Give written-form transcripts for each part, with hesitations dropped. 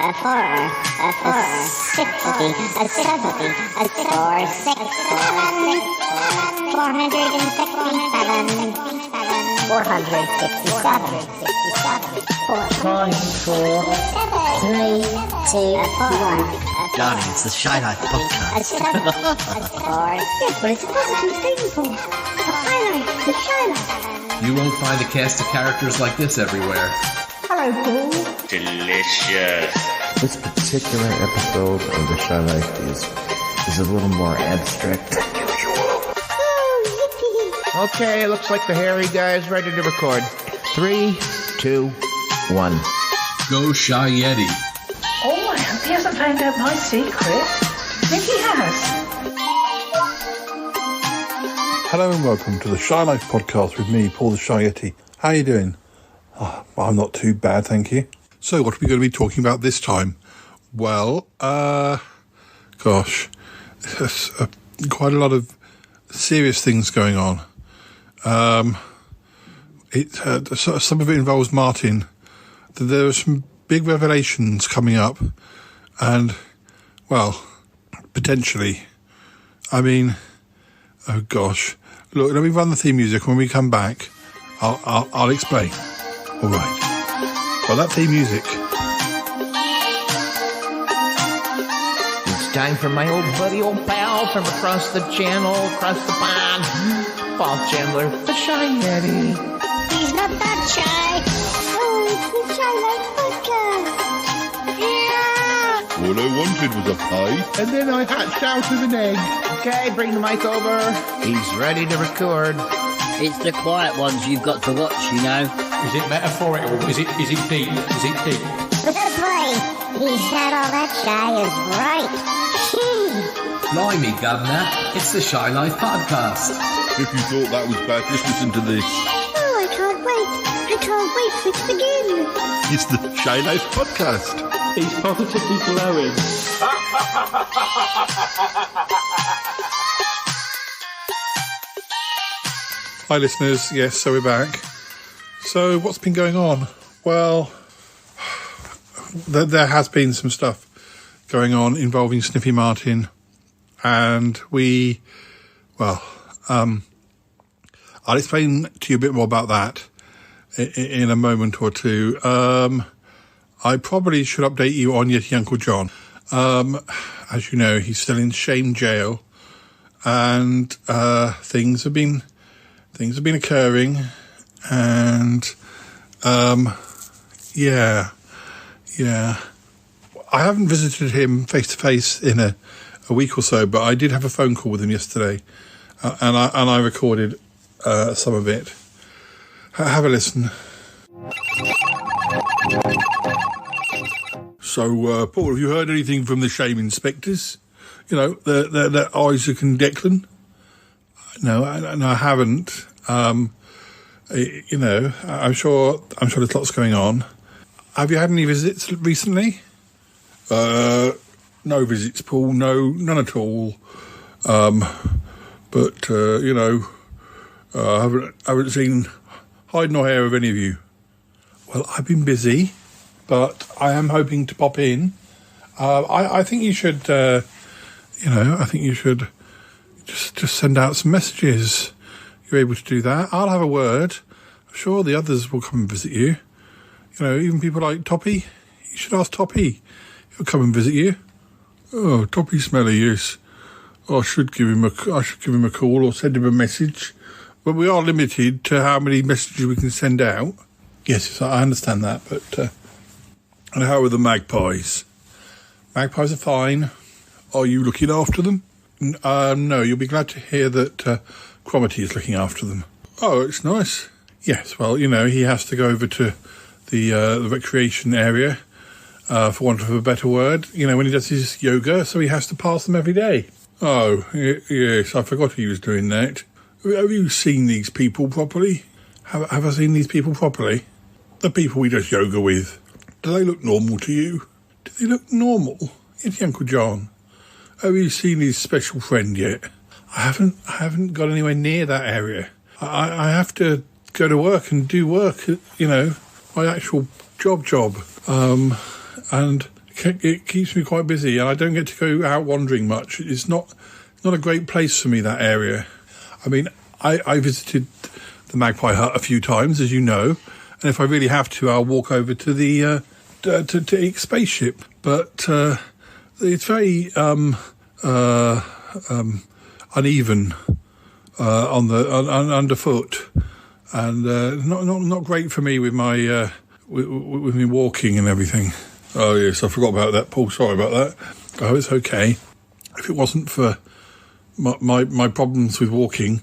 a 4, a 50, a 70, a 4, 6, 467, 467, 5, 4, 3, 2, 1. Darling, it's the Shy Life podcast. But it's a positive thing for the highlight, the Shy Life. You won't find a cast of characters like this everywhere. Hello, Paul. Delicious. This particular episode of The Shy Life is a little more abstract than usual. Oh, Okay, looks like the hairy guy is ready to record. 3, 2, 1. Go Shy Yeti. Oh, I hope he hasn't found out my secret. I think he has. Hello and welcome to the Shy Life podcast with me, Paul the Shy Yeti. How are you doing? Oh, I'm not too bad, thank you. So what are we going to be talking about this time? Well, gosh, there's quite a lot of serious things going on. Some of it involves Martin. There are some big revelations coming up, and, well, potentially. I mean, oh gosh. Look, let me run the theme music. When we come back, I'll explain. All right. Well, that theme music. It's time for my old buddy, old pal from across the channel, across the pond, Paul Chandler, the Shy Yeti. He's not that shy. Oh, it's the Shy Life podcast. Yeah. All I wanted was a pie, and then I hatched out of an egg. Okay, bring the mic over. He's ready to record. It's the quiet ones you've got to watch, you know. Is it metaphorical? Is it deep? Is it deep? The boy, he said all that shy is right. Blimey, Governor. It's the Shy Life podcast. If you thought that was bad, just listen to this. Oh, I can't wait for it to begin. It's the Shy Life podcast. He's positively glowing. Hi, listeners. Yes, so we're back. So what's been going on? Well, there has been some stuff going on involving Sniffy Martin, and I'll explain to you a bit more about that in a moment or two. I probably should update you on Yeti Uncle John. As you know, he's still in shame jail, and things have been occurring, and yeah. I haven't visited him face to face in a week or so, but I did have a phone call with him yesterday, and I recorded some of it. Have a listen. So, Paul, have you heard anything from the shame inspectors? You know, the Isaac and Declan? No, I haven't. You know, I'm sure there's lots going on. Have you had any visits recently? No visits, Paul. No, none at all. But you know, I haven't seen hide nor hair of any of you. Well, I've been busy, but I am hoping to pop in. I think you should, I think you should just send out some messages. You're able to do that. I'll have a word. I'm sure the others will come and visit you. You know, even people like Toppy. You should ask Toppy. He'll come and visit you. Oh, Toppy Smelly, yes. I should give him a call or send him a message. But we are limited to how many messages we can send out. Yes, I understand that, but and how are the magpies? Magpies are fine. Are you looking after them? No, you'll be glad to hear that Cromitty is looking after them. Oh, it's nice. Yes, well, you know, he has to go over to the recreation area, for want of a better word, you know, when he does his yoga, so he has to pass them every day. Oh, yes, I forgot he was doing that. Have you seen these people properly? Have I seen these people properly? The people we just yoga with. Do they look normal to you? Do they look normal? It's Uncle John. Have you seen his special friend yet? I haven't got anywhere near that area. I have to go to work and do work, you know, my actual job. And It keeps me quite busy, and I don't get to go out wandering much. It's not a great place for me, that area. I mean, I visited the Magpie Hut a few times, as you know, and if I really have to, I'll walk over to the to Spaceship. But it's very uneven underfoot, and not great for me with my with me walking and everything. Oh yes, I forgot about that, Paul. Sorry about that. Oh, it's okay. If it wasn't for my problems with walking,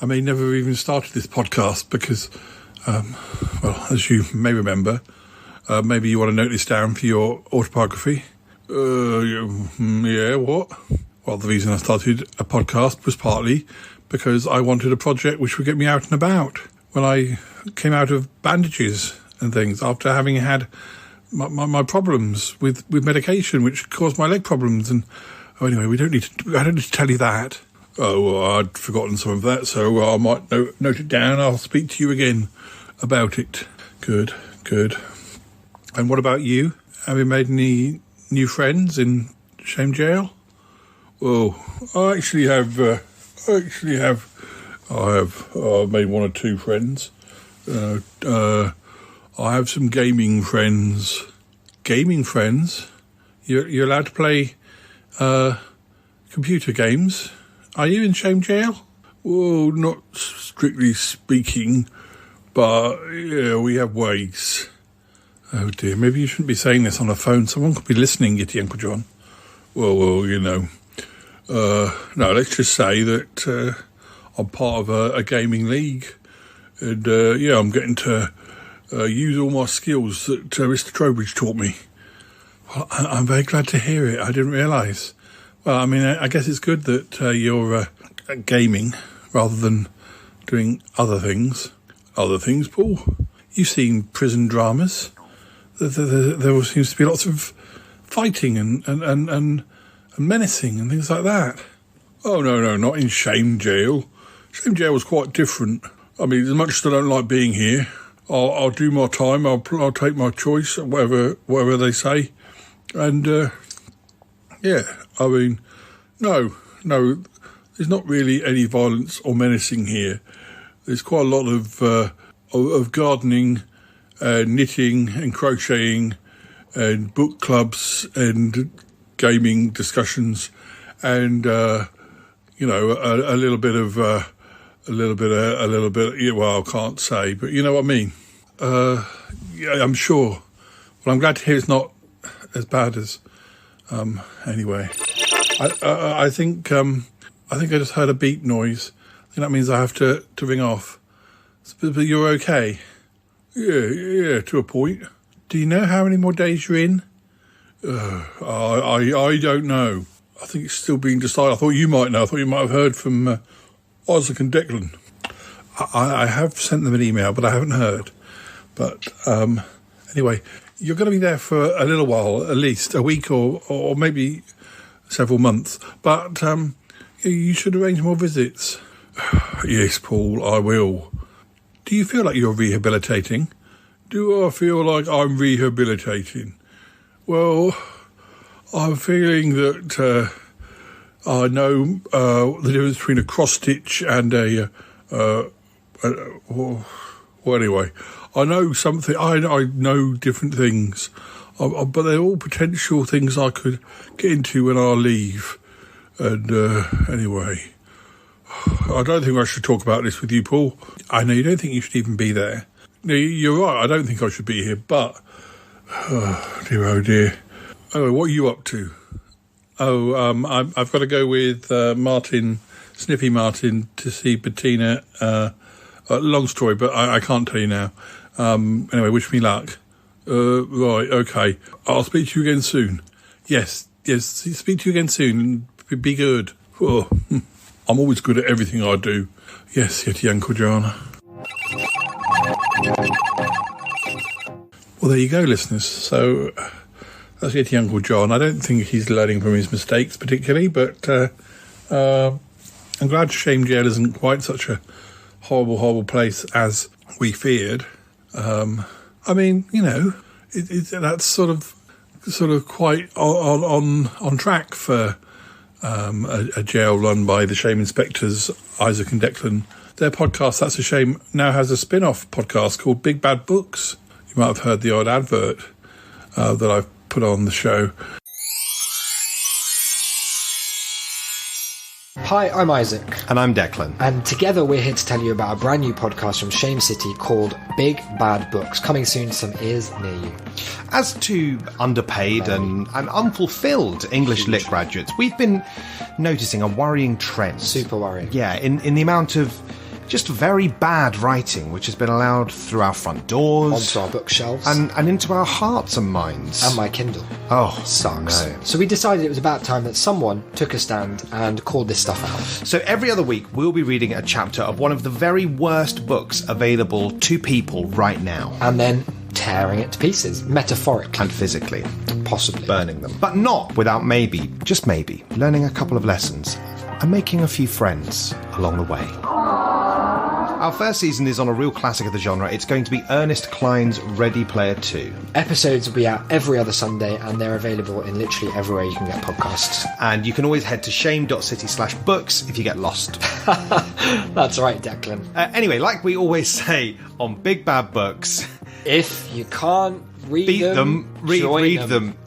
I may never even started this podcast because, well, as you may remember, maybe you want to note this down for your autobiography. Yeah, what? Well, the reason I started a podcast was partly because I wanted a project which would get me out and about when I came out of bandages and things after having had my problems with medication, which caused my leg problems. And anyway, I don't need to tell you that. Oh, well, I'd forgotten some of that, so I might note it down. I'll speak to you again about it. Good. And what about you? Have you made any new friends in Shame Jail? Well, I have made one or two friends. I have some gaming friends. Gaming friends? You're allowed to play computer games? Are you in Shame Jail? Well, not strictly speaking, but yeah, we have ways. Oh dear, maybe you shouldn't be saying this on a phone. Someone could be listening, Yeti Uncle John. Well, you know. No, let's just say that I'm part of a gaming league. And yeah, I'm getting to use all my skills that Mr. Trowbridge taught me. Well, I'm very glad to hear it. I didn't realise. Well, I mean, I guess it's good that you're gaming rather than doing other things. Other things, Paul? You've seen prison dramas. There seems to be lots of fighting and menacing and things like that. Oh, no, not in Shame Jail. Shame Jail was quite different. I mean, as much as I don't like being here, I'll do my time. I'll take my choice, whatever they say. And, yeah, I mean, no, there's not really any violence or menacing here. There's quite a lot of gardening, knitting and crocheting and book clubs and gaming discussions and, you know, a little bit, yeah, well, I can't say, but you know what I mean? Yeah, I'm sure. Well, I'm glad to hear it's not as bad as, anyway. I think I just heard a beep noise. I think that means I have to ring off. But you're okay? Yeah, to a point. Do you know how many more days you're in? I don't know. I think it's still being decided. I thought you might know. I thought you might have heard from Isaac and Declan. I have sent them an email, but I haven't heard. But anyway, you're going to be there for a little while, at least a week or maybe several months. But you should arrange more visits. Yes, Paul, I will. Do you feel like you're rehabilitating? Do I feel like I'm rehabilitating? Well, I'm feeling that I know the difference between a cross-stitch and well, anyway, I know something. I know different things, but they're all potential things I could get into when I leave. And anyway, I don't think I should talk about this with you, Paul. I know you don't think you should even be there. No, you're right, I don't think I should be here, but oh dear. Anyway, what are you up to? Oh, I've got to go with Sniffy Martin, to see Bettina. Long story, but I can't tell you now. Anyway, wish me luck. Right, okay. I'll speak to you again soon. Yes, speak to you again soon. Be good. Oh, I'm always good at everything I do. Yes, Yeti Uncle John. Well, there you go, listeners. So that's Yeti Uncle John. I don't think he's learning from his mistakes particularly, but I'm glad Shame Jail isn't quite such a horrible place as we feared. I mean, you know, that's sort of sort of quite on track for a jail run by the Shame Inspectors, Isaac and Declan. Their podcast, That's a Shame, now has a spin-off podcast called Big Bad Books. You might have heard the odd advert that I've put on the show. Hi, I'm Isaac. And I'm Declan. And together we're here to tell you about a brand new podcast from Shame City called Big Bad Books, coming soon to some ears near you. As to underpaid and unfulfilled English lit graduates, we've been noticing a worrying trend. Super worrying. Yeah, in the amount of just very bad writing which has been allowed through our front doors, onto our bookshelves, and into our hearts and minds. And my Kindle. Oh, sucks. No. So we decided it was about time that someone took a stand and called this stuff out. So every other week we'll be reading a chapter of one of the very worst books available to people right now. And then tearing it to pieces, metaphorically. And physically. Possibly. Burning them. But not without maybe, just maybe, learning a couple of lessons and making a few friends along the way. Our first season is on a real classic of the genre. It's going to be Ernest Cline's Ready Player 2. Episodes will be out every other Sunday, and they're available in literally everywhere you can get podcasts. And you can always head to shame.city/books if you get lost. That's right, Declan. Anyway, like we always say on Big Bad Books, if you can't read them, read them.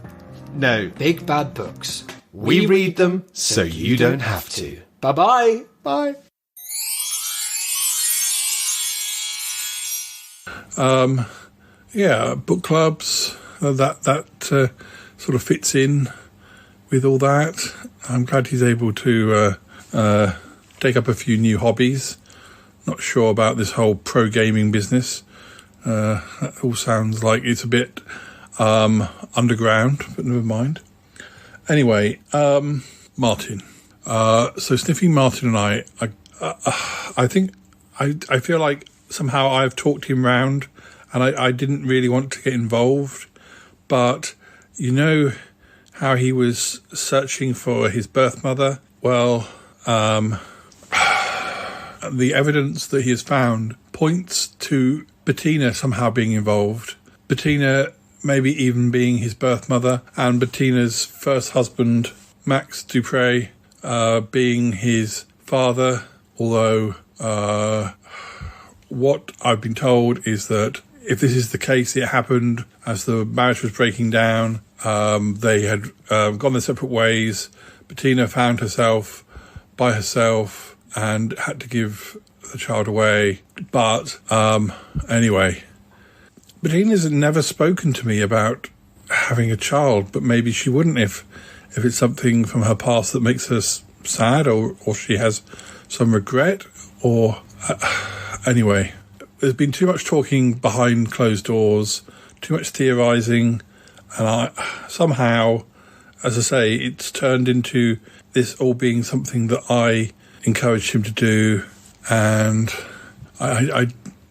No. Big Bad Books. We read them so you don't have to. Bye-bye. Bye. Book clubs, that sort of fits in with all that. I'm glad he's able to take up a few new hobbies. Not sure about this whole pro gaming business. That all sounds like it's a bit underground, but never mind. Anyway, Martin. So Sniffy, Martin and I think I feel like somehow I've talked him round, and I didn't really want to get involved. But you know how he was searching for his birth mother? Well, the evidence that he has found points to Bettina somehow being involved. Bettina maybe even being his birth mother, and Bettina's first husband, Max Dupre, being his father, although what I've been told is that if this is the case, it happened as the marriage was breaking down. They had gone their separate ways. Bettina found herself by herself and had to give the child away. But anyway, Bettina's never spoken to me about having a child, but maybe she wouldn't if it's something from her past that makes her sad, or she has some regret, or anyway, there's been too much talking behind closed doors, too much theorising, and somehow, as I say, it's turned into this all being something that I encouraged him to do, and I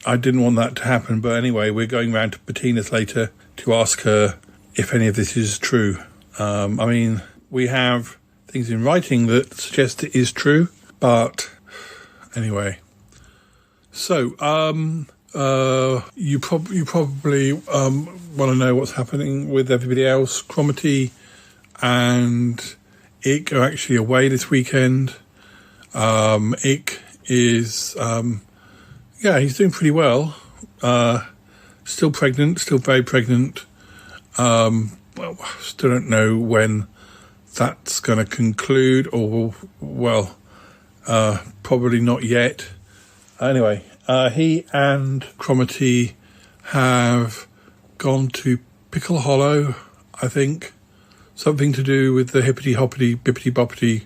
didn't want that to happen. But anyway, we're going round to Bettina's later to ask her if any of this is true. I mean, we have things in writing that suggest it is true, but anyway. So, you probably want to know what's happening with everybody else. Cromitty and Ick are actually away this weekend. Ick is, he's doing pretty well. Still pregnant, still very pregnant. Still don't know when that's going to conclude, or, probably not yet. Anyway, he and Cromitty have gone to Pickle Hollow, I think. Something to do with the hippity-hoppity, bippity-boppity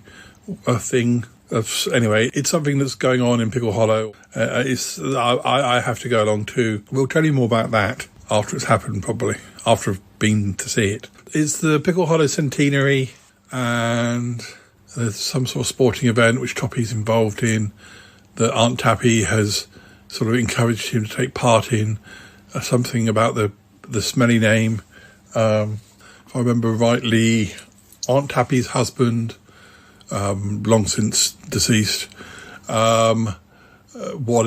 thing. Anyway, it's something that's going on in Pickle Hollow. I have to go along too. We'll tell you more about that after it's happened, probably, after I've been to see it. It's the Pickle Hollow centenary, and there's some sort of sporting event which Toppy's involved in, that Aunt Tappy has sort of encouraged him to take part in. Something about the smelly name. If I remember rightly, Aunt Tappy's husband, long since deceased, won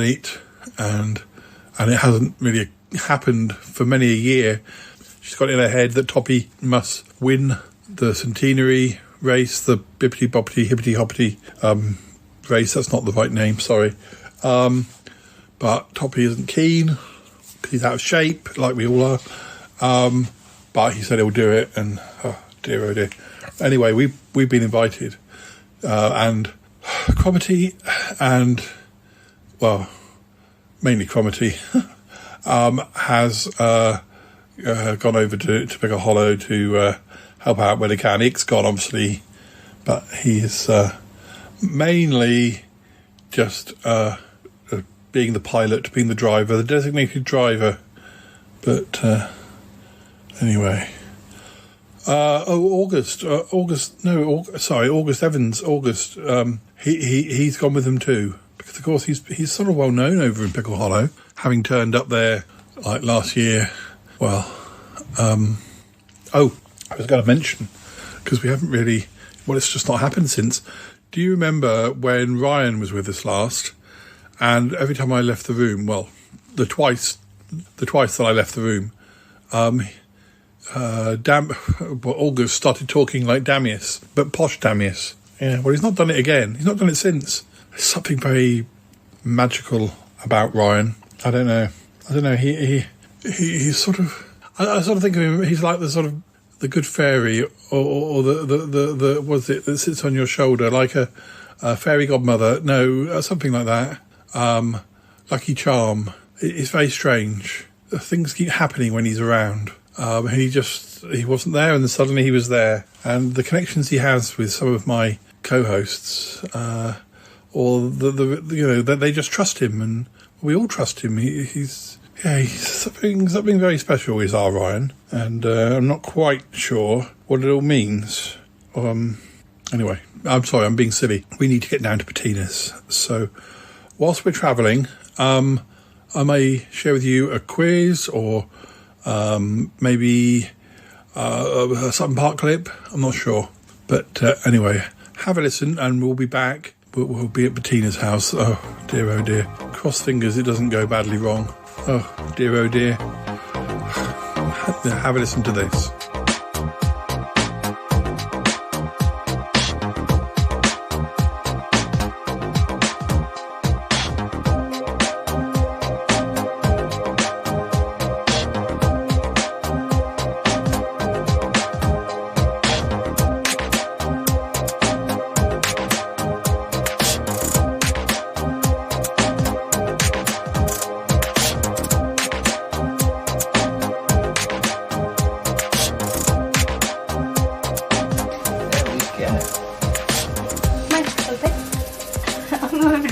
it, and it hasn't really happened for many a year. she's got in her head that Toppy must win the centenary race, the bippity boppity hippity hoppity race. That's not the right name, sorry. But Toppy isn't keen. He's out of shape, like we all are. But he said he'll do it, and oh dear. Anyway, we've been invited, and Cromitty and, well, mainly Cromitty, has gone over to Pickle Hollow to help out where they can. Ick's gone, obviously, but he's mainly just being the pilot, being the driver, the designated driver. But anyway. August Evans. He's gone with them too, because of course he's sort of well known over in Pickle Hollow, having turned up there like last year. Well, I was going to mention, because we haven't really, well, it's just not happened since. Do you remember when Ryan was with us last, and every time I left the room, well, the twice that I left the room, August started talking like Damius, but posh Damius. Yeah, well, he's not done it again. He's not done it since. There's something very magical about Ryan. I don't know. He's sort of. I sort of think of him. He's like the sort of the good fairy, or the what's it that sits on your shoulder, like a fairy godmother. No, something like that. Lucky Charm. It's very strange. Things keep happening when he's around. He wasn't there, and then suddenly he was there. And the connections he has with some of my co-hosts, or they just trust him, and we all trust him. He's something very special. Is our Ryan, and I'm not quite sure what it all means. Anyway, I'm sorry, I'm being silly. We need to get down to Bettina's. So, whilst we're travelling, I may share with you a quiz, or maybe a Sutton Park clip. I'm not sure. But anyway, have a listen, and we'll be back. We'll be at Bettina's house. Oh dear. Cross fingers it doesn't go badly wrong. Oh dear. Have a listen to this.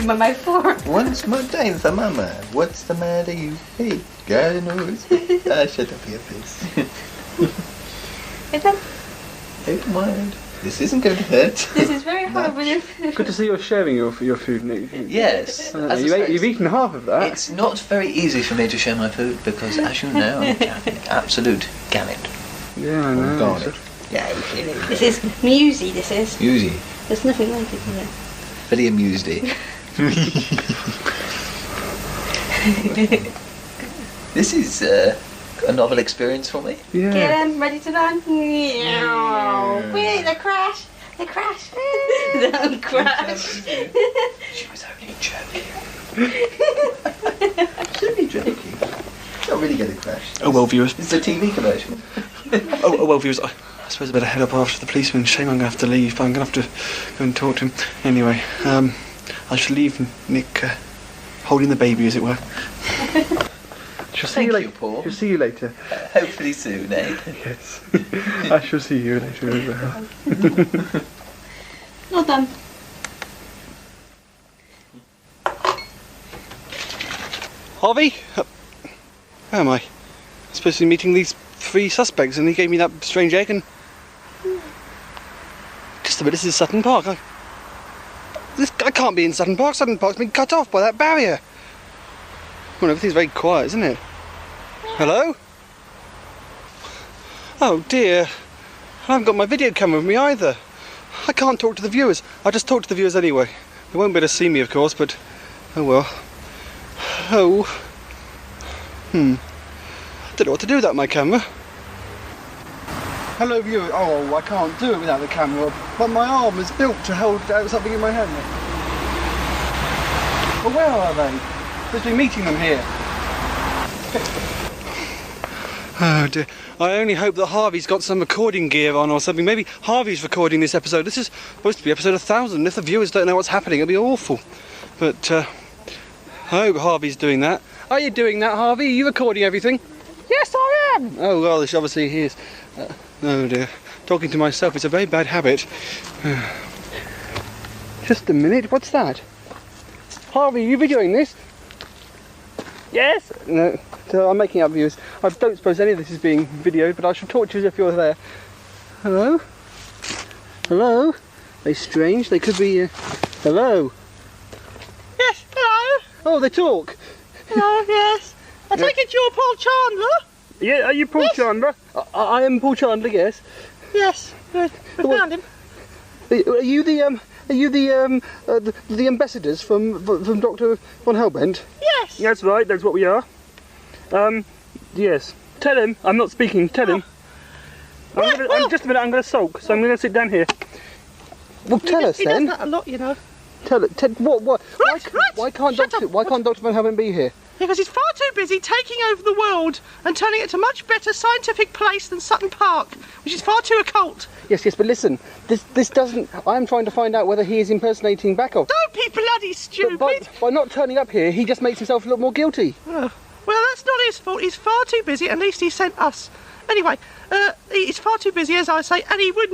My mouth for. Once more time for Mama. What's the matter, you hey? God knows. Shut up, your face. Is that? Don't mind. This isn't going to hurt. This is very hard with your food. Good to see you're sharing your food, Nick. Yes. You've eaten half of that. It's not very easy for me to share my food because, as you know, I'm absolute gamut. Yeah, I know. Garnet. Yeah, this is musey, this is. Musey. There's nothing like it, is it? Very amusedy. This is a novel experience for me. Yeah. Get in, ready to run. Wait, the crash. The crash. The crash. She was only joking. Only joking. Not really going to crash. Oh well, viewers. It's a TV commercial. Oh well, viewers. I suppose I better head up after the policeman. Shame I'm going to have to leave, but I'm going to have to go and talk to him. Anyway, I shall leave Nick holding the baby, as it were. Shall see you later, Paul. Shall see you later. Hopefully soon, eh? Yes. I shall see you later as well. Not done. Harvey? Where am I? I'm supposed to be meeting these 3 suspects, and he gave me that strange egg, and just a bit, this is Sutton Park. I can't be in Sutton Park. Sutton Park's been cut off by that barrier. Well, everything's very quiet, isn't it? Hello? Oh dear. I haven't got my video camera with me either. I can't talk to the viewers. I'll just talk to the viewers anyway. They won't be able to see me, of course, but oh well. I don't know what to do without my camera. Hello, viewers. Oh, I can't do it without the camera, but my arm is built to hold something in my hand. Well, where are they? Supposed to be meeting them here. Oh dear. I only hope that Harvey's got some recording gear on or something. Maybe Harvey's recording this episode. This is supposed to be episode 1000. If the viewers don't know what's happening, it'll be awful. But I hope Harvey's doing that. Are you doing that, Harvey? Are you recording everything? Yes, I am. Oh, well, this obviously he is. Oh dear. Talking to myself is a very bad habit. Just a minute. What's that? Harvey, are you videoing this? Yes. No. So I'm making up views. I don't suppose any of this is being videoed, but I shall talk to you as if you're there. Hello? Hello? They're strange. They could be... Hello? Yes, hello? Oh, they talk. Hello, yes. I take it you're Paul Chandler? Yeah, are you Paul Chandler? I am Paul Chandler, yes. Yes, we found him. Are you the ambassadors from Dr. von Hellbent? Yes. That's right, that's what we are. Yes. Tell him, I'm not speaking, tell him. Just a minute, I'm going to sulk, so I'm going to sit down here. Well, tell us then. He does that a lot, you know. Tell what? Right, why can't Dr. von Hellbent be here? Because he's far too busy taking over the world and turning it to a much better scientific place than Sutton Park, which is far too occult. Yes, but listen, this doesn't... I'm trying to find out whether he is impersonating Backoff. Don't be bloody stupid! But by not turning up here, he just makes himself look more guilty. Well, that's not his fault. He's far too busy. At least he sent us. Anyway, he's far too busy, as I say, and he would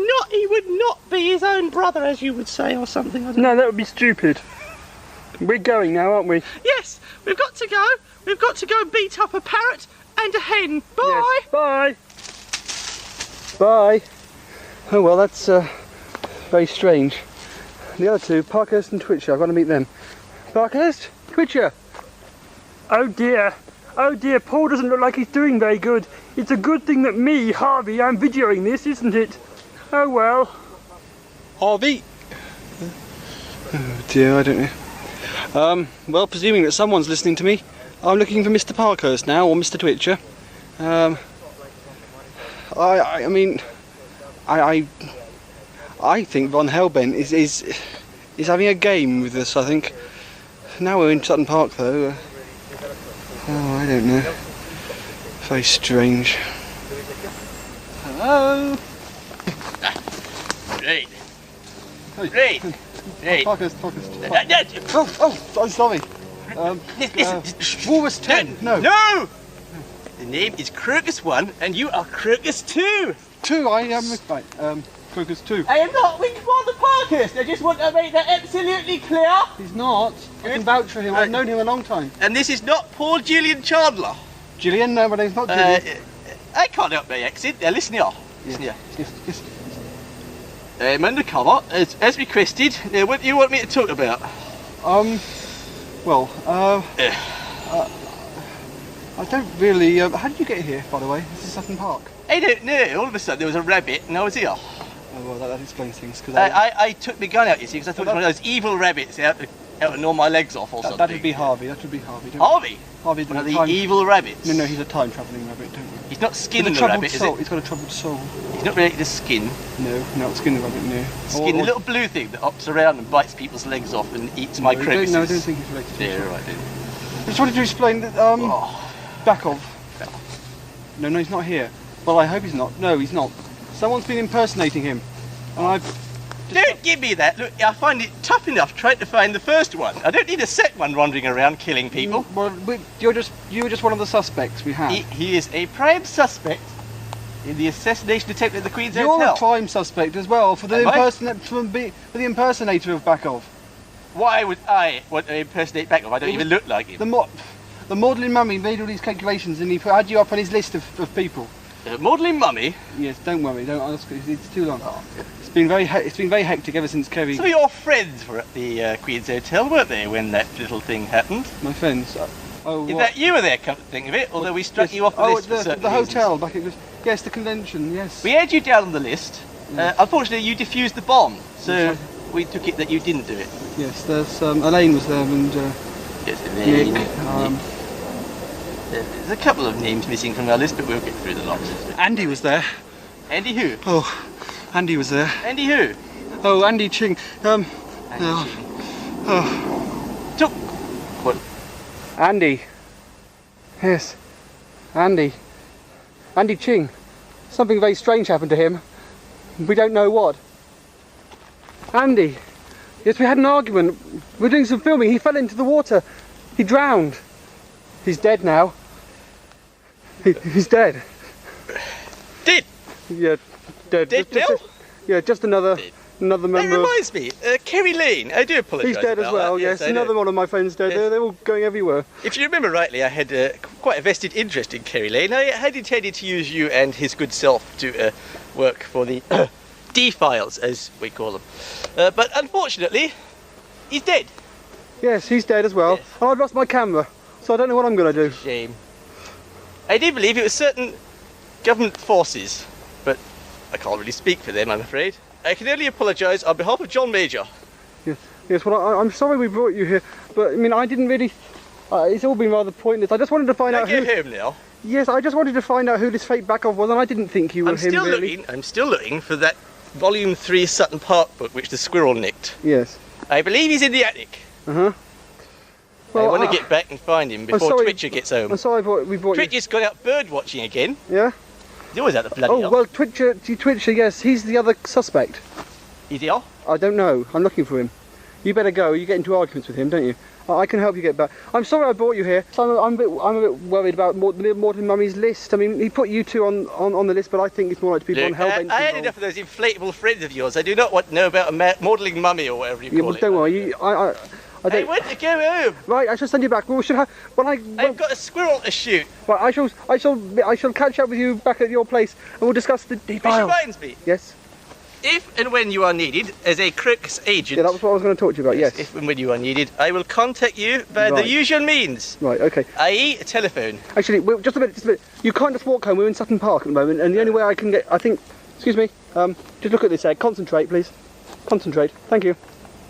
not be his own brother, as you would say, or something. I don't know. That would be stupid. We're going now, aren't we? Yes, we've got to go. We've got to go and beat up a parrot and a hen. Bye. Yes, bye. Bye. Oh well, that's very strange. The other two, Parkhurst and Twitcher. I've got to meet them. Parkhurst, Twitcher. Oh dear, Paul doesn't look like he's doing very good. It's a good thing that me, Harvey, I'm videoing this, isn't it? Oh well. Harvey? Oh dear, I don't know. Well, presuming that someone's listening to me, I'm looking for Mr. Parkhurst now, or Mr. Twitcher. I think Von Hellbent is having a game with us, I think. Now we're in Sutton Park, though. Oh, I don't know. Very strange. Hello? Right. Right. Right. Parkhurst. Oh, I'm sorry. Walrus 10. No. The name is Crocus 1 and you are Crocus 2. 2, I am right. Crocus 2. I am not with Father Parkhurst. I just want to make that absolutely clear. He's not. I can vouch for him. I've known him a long time. And this is not Paul Julian Chandler. Gillian? No, my name's not Gillian. I can't help my accent. Now listen here. Yes. I'm undercover, as requested. Now, what do you want me to talk about? I don't really... how did you get here, by the way? This is Sutton Park. I don't know. All of a sudden there was a rabbit and I was here. Oh, well, that explains things. Cause I took my gun out, you see, because I thought it was one of those evil rabbits out to gnaw my legs off or something. That would be Harvey. Harvey? Harvey, one of the evil rabbits? No, he's a time-travelling rabbit, don't worry. He's not skinning the rabbit, is it? He's got a troubled soul. He's not related to skin? No, not skin the rabbit, no. Skin, the little blue thing that hops around and bites people's legs off and eats my crocuses. No, I don't think he's related to Yeah, right, then. I just wanted to explain that, Backoff. No, he's not here. Well, I hope he's not. No, he's not. Someone's been impersonating him. And I've... Don't give me that. Look, I find it tough enough trying to find the first one. I don't need a second one wandering around killing people. Well, you were just one of the suspects we had. He is a prime suspect in the assassination attempt at the Queen's Hotel. You're a prime suspect as well for the impersonator of Backoff. Why would I want to impersonate Backoff? I don't even look like him. The modelling mummy made all these calculations and he had you up on his list of people. Modelling mummy? Yes, don't worry, don't ask. It's too long. It's been very hectic ever since Kerry. Some of your friends were at the Queen's Hotel, weren't they, when that little thing happened? My friends. In fact, you were there, come to think of it, although we struck you off the list for certain reasons. Hotel back at yes, the convention. Yes. We had you down on the list. Unfortunately, you defused the bomb, so we took it that you didn't do it. Yes, there's Elaine was there and yes, Elaine. Nick. There's a couple of names missing from our list, but we'll get through the lot. Andy was there. Andy who? Oh, Andy was there. Andy who? Oh, Andy Ching. Andy Took. What? Andy. Yes. Andy. Andy Ching. Something very strange happened to him. We don't know what. Andy. Yes, we had an argument. We were doing some filming. He fell into the water. He drowned. He's dead now. He's dead. Dead? Yeah, dead. Dead now? Just another member. That reminds me, Kerry Lane, I do apologise. He's dead as well, yes. Another one of my friends dead. Yes. They're all going everywhere. If you remember rightly, I had quite a vested interest in Kerry Lane. I had intended to use you and his good self to work for the D-files, as we call them. But unfortunately, he's dead. Yes, he's dead as well. Yes. And I've lost my camera, so I don't know what I'm going to do. Shame. I do believe it was certain government forces, but I can't really speak for them, I'm afraid. I can only apologise on behalf of John Major. Yes, well, I'm sorry we brought you here, but I mean, I didn't really... it's all been rather pointless. I just wanted to find out who... Get home now. Yes, I just wanted to find out who this fake back-off was, and I didn't think you were him, really. I'm still looking for that Volume 3 Sutton Park book which the squirrel nicked. Yes. I believe he's in the attic. Uh-huh. Well, I want to get back and find him before Twitcher gets home. I'm sorry we brought you... Twitcher's gone out bird watching again. Yeah? He's always out the bloody hell. Well, Twitcher, yes, he's the other suspect. Is he off? I don't know. I'm looking for him. You better go. You get into arguments with him, don't you? I can help you get back. I'm sorry I brought you here. So I'm a bit worried about Morton Mummy's list. I mean, he put you two on the list, but I think it's more like people on Hellbent. I had enough of those inflatable friends of yours. I do not want to know about a modelling mummy or whatever you call it. Don't worry. I want to go home. Right, I shall send you back. We should have. I've got a squirrel to shoot. Right, I shall catch up with you back at your place, and we'll discuss the file. Which reminds me. Yes. If and when you are needed as a Crooks agent... Yeah, that was what I was going to talk to you about, yes. If and when you are needed, I will contact you by the usual means. Right, okay. I.e. a telephone. Actually, just a minute. You can't just walk home. We're in Sutton Park at the moment, and the only way I can get... I think... Excuse me. Just look at this egg. Concentrate, please. Concentrate. Thank you.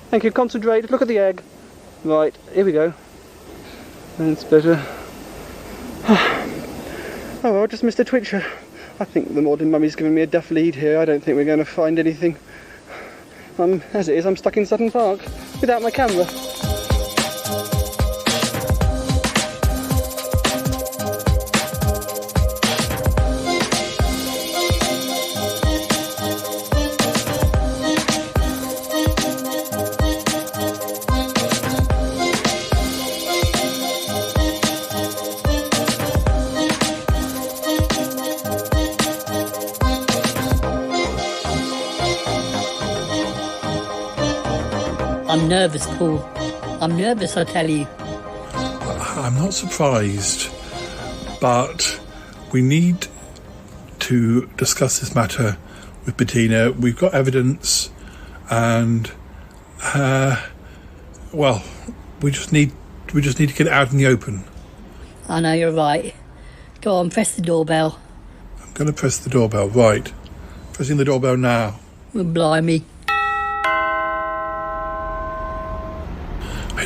Thank you. Concentrate. Just look at the egg. Right, here we go. That's better. Oh, well, just Mr. Twitcher. I think the Morton Mummy's giving me a duff lead here. I don't think we're going to find anything. As it is, I'm stuck in Sutton Park without my camera. I'm nervous, Paul. I'm nervous, I tell you. I'm not surprised, but we need to discuss this matter with Bettina. We've got evidence, and well, we just need to get it out in the open. I know, you're right. Go on, press the doorbell. I'm going to press the doorbell. Right, pressing the doorbell now. Blimey.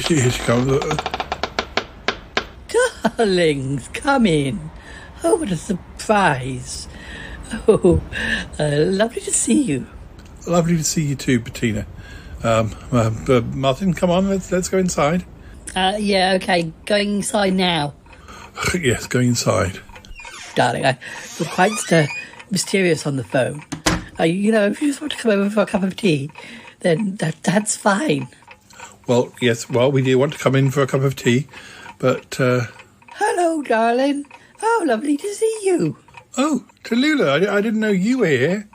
Here she comes. Darlings, come in. Oh, what a surprise. Oh, lovely to see you. Lovely to see you too, Bettina. Martin, come on, let's go inside. Yeah, okay, going inside now. Yes, going inside. Darling, you're quite mysterious on the phone. You know, if you just want to come over for a cup of tea, then that's fine. Well, yes, we do want to come in for a cup of tea, but... Hello, darling. Oh, lovely to see you. Oh, Tallulah, I didn't know you were here.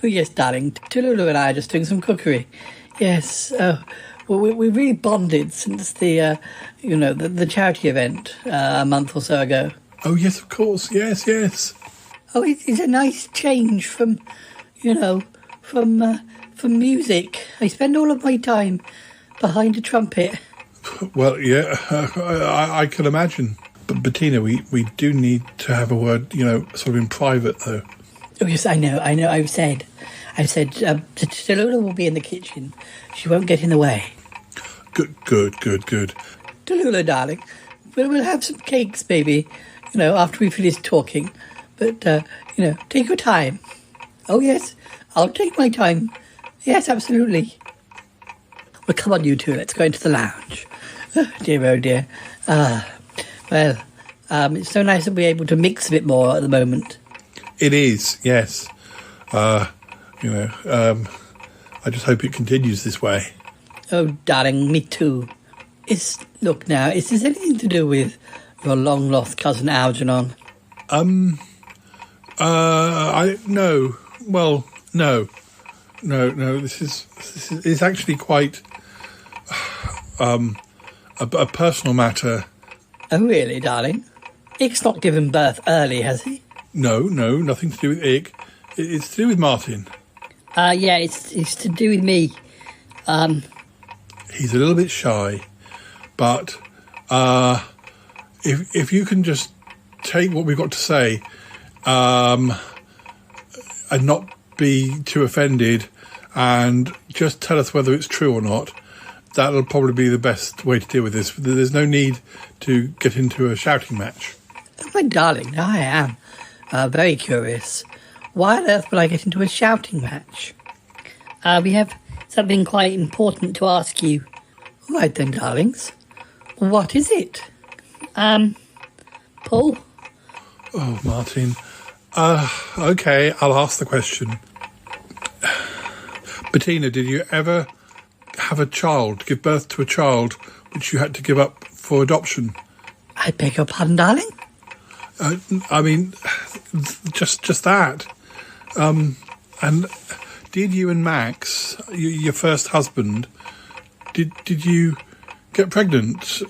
Oh, yes, darling. Tallulah and I are just doing some cookery. Yes, well, we really bonded since the charity event a month or so ago. Oh, yes, of course. Yes. Oh, it's a nice change from music. I spend all of my time behind a trumpet. Well, yeah, I can imagine. But Bettina, we do need to have a word, sort of in private, though. Oh, yes, I know. I've said, Tallulah will be in the kitchen. She won't get in the way. Good. Tallulah, darling, we'll have some cakes, baby, after we finish talking. But, take your time. Oh, yes, I'll take my time. Yes, absolutely. Well, come on, you two, let's go into the lounge. Oh, dear. Well, it's so nice to be able to mix a bit more at the moment. It is, yes. I just hope it continues this way. Oh, darling, me too. Look now, is this anything to do with your long-lost cousin Algernon? No. Well, no. This is actually quite a personal matter. Oh, really, darling? Ick's not given birth early, has he? No, nothing to do with Ick. It's to do with Martin. Yeah, it's to do with me. He's a little bit shy, but if you can just take what we've got to say and not be too offended and just tell us whether it's true or not, that'll probably be the best way to deal with this. There's no need to get into a shouting match. Oh, my darling, now I am very curious. Why on earth would I get into a shouting match? We have something quite important to ask you. All right then, darlings. What is it? Paul? Oh, Martin. Okay, I'll ask the question. Bettina, did you ever have a child, give birth to a child, which you had to give up for adoption? I beg your pardon, darling? I mean, just that. And did you and Max, your first husband, did you get pregnant